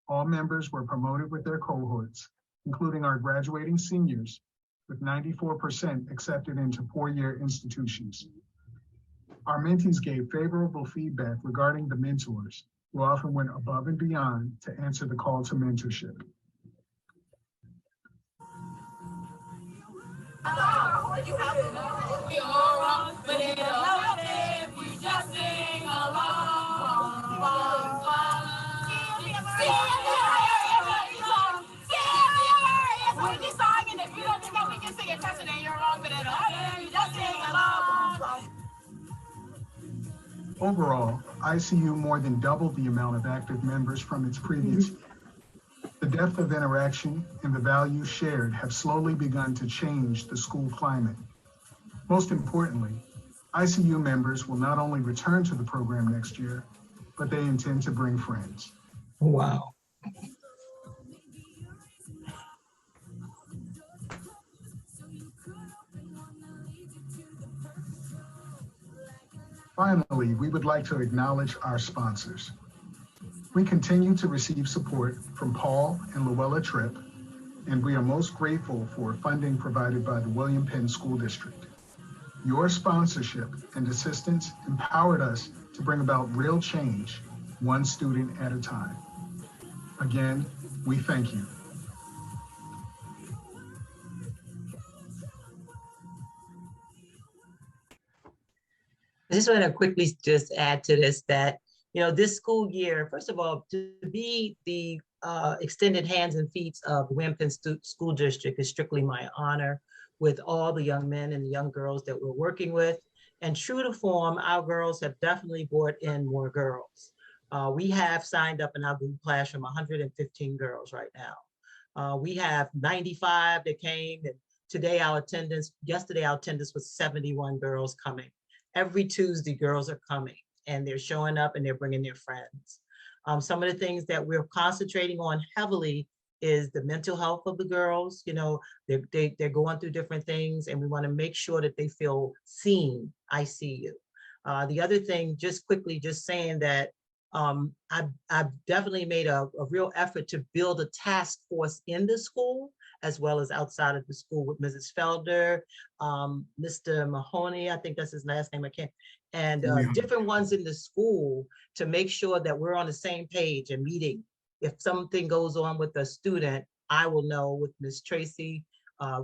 All members were promoted with their cohorts, including our graduating seniors, with 94% accepted into four-year institutions. Our mentees gave favorable feedback regarding the mentors, who often went above and beyond to answer the call to mentorship. Overall, ICU more than doubled the amount of active members from its previous year. The depth of interaction and the values shared have slowly begun to change the school climate. Most importantly, ICU members will not only return to the program next year, but they intend to bring friends. Wow. Finally, we would like to acknowledge our sponsors. We continue to receive support from Paul and Luella Tripp, and we are most grateful for funding provided by the William Penn School District. Your sponsorship and assistance empowered us to bring about real change, one student at a time. Again, we thank you. I just want to quickly just add to this that, this school year, first of all, to be the extended hands and feet of the William Penn School District is strictly my honor, with all the young men and the young girls that we're working with. And true to form, our girls have definitely brought in more girls. We have signed up in our group class from 115 girls right now. We have 95 that came, and yesterday our attendance was 71 girls coming. Every Tuesday, girls are coming and they're showing up and they're bringing their friends. Some of the things that we're concentrating on heavily is the mental health of the girls. They're going through different things, and we want to make sure that they feel seen. I see you. The other thing, just quickly, just saying that I've definitely made a real effort to build a task force in the school, as well as outside of the school, with Mrs. Felder, Mr. Mahoney, I think that's his last name, and different ones in the school, to make sure that we're on the same page and meeting. If something goes on with a student, I will know with Ms. Tracy,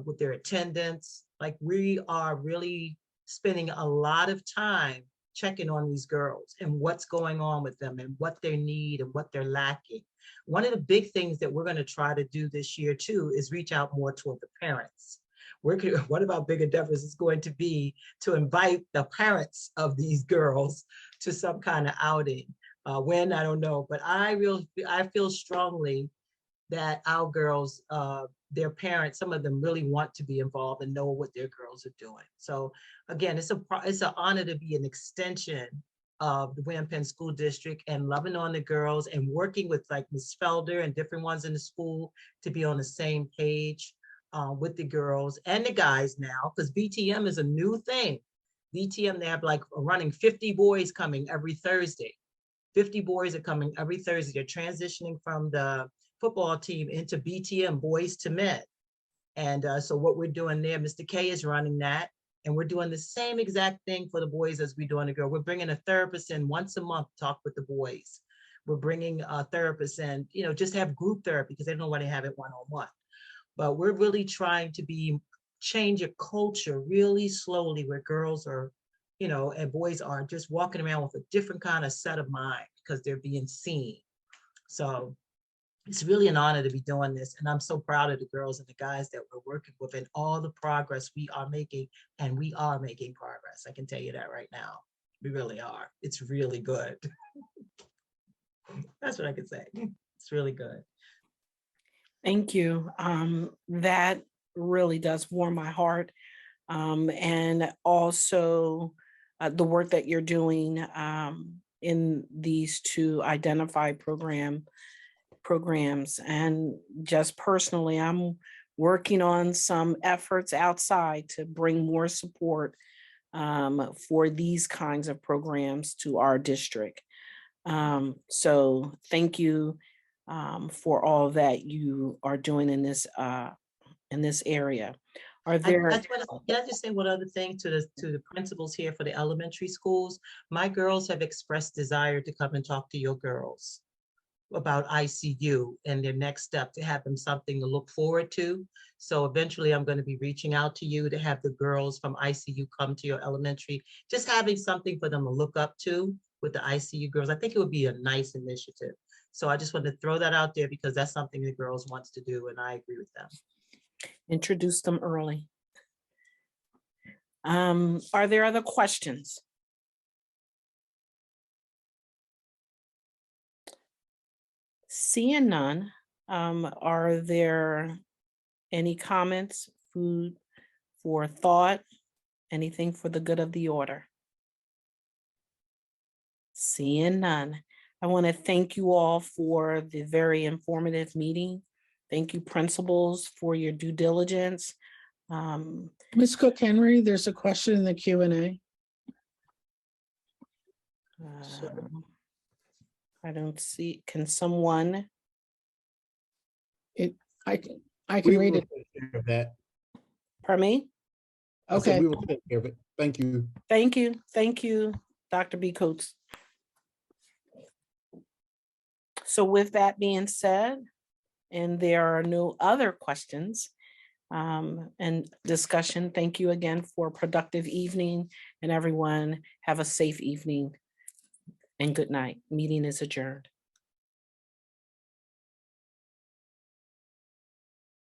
with their attendance. Like, we are really spending a lot of time checking on these girls and what's going on with them and what they need and what they're lacking. One of the big things that we're going to try to do this year too is reach out more toward the parents. One of our big endeavors is going to be to invite the parents of these girls to some kind of outing. When, I don't know, but I feel strongly that our girls, their parents, some of them really want to be involved and know what their girls are doing. So again, it's an honor to be an extension of the William Penn School District and loving on the girls and working with like Ms. Felder and different ones in the school to be on the same page with the girls and the guys now, because BTM is a new thing. BTM, they have like running 50 boys coming every Thursday. 50 boys are coming every Thursday. They're transitioning from the football team into BTM, Boys to Men. And so what we're doing there, Mr. K is running that. And we're doing the same exact thing for the boys as we do on the girl. We're bringing a therapist in once a month to talk with the boys. We're bringing a therapist in, you know, just have group therapy because they don't want to have it one-on-one. But we're really trying to change a culture really slowly where girls are, you know, and boys are just walking around with a different kind of set of mind because they're being seen. So it's really an honor to be doing this. And I'm so proud of the girls and the guys that we're working with and all the progress we are making. And we are making progress. I can tell you that right now. We really are. It's really good. That's what I can say. It's really good. Thank you. That really does warm my heart. And also the work that you're doing in these two identified programs. And just personally, I'm working on some efforts outside to bring more support for these kinds of programs to our district. So thank you for all that you are doing in this area. Are there? Can I just say one other thing to the principals here for the elementary schools? My girls have expressed desire to come and talk to your girls about ICU and their next step, to have them something to look forward to. So eventually I'm going to be reaching out to you to have the girls from ICU come to your elementary, just having something for them to look up to with the ICU girls. I think it would be a nice initiative. So I just wanted to throw that out there because that's something the girls wants to do and I agree with them. Introduce them early. Are there other questions? Seeing none, are there any comments, food for thought, anything for the good of the order? Seeing none, I want to thank you all for the very informative meeting. Thank you, principals, for your due diligence. Ms. Cook Henry, there's a question in the Q&A. I don't see, can someone? I can read it. Of that. Pardon me? I said Okay. we will take care of it. Thank you. Thank you. Thank you, Dr. B. Coates. So with that being said, and there are no other questions and discussion, thank you again for a productive evening, and everyone have a safe evening and good night. Meeting is adjourned.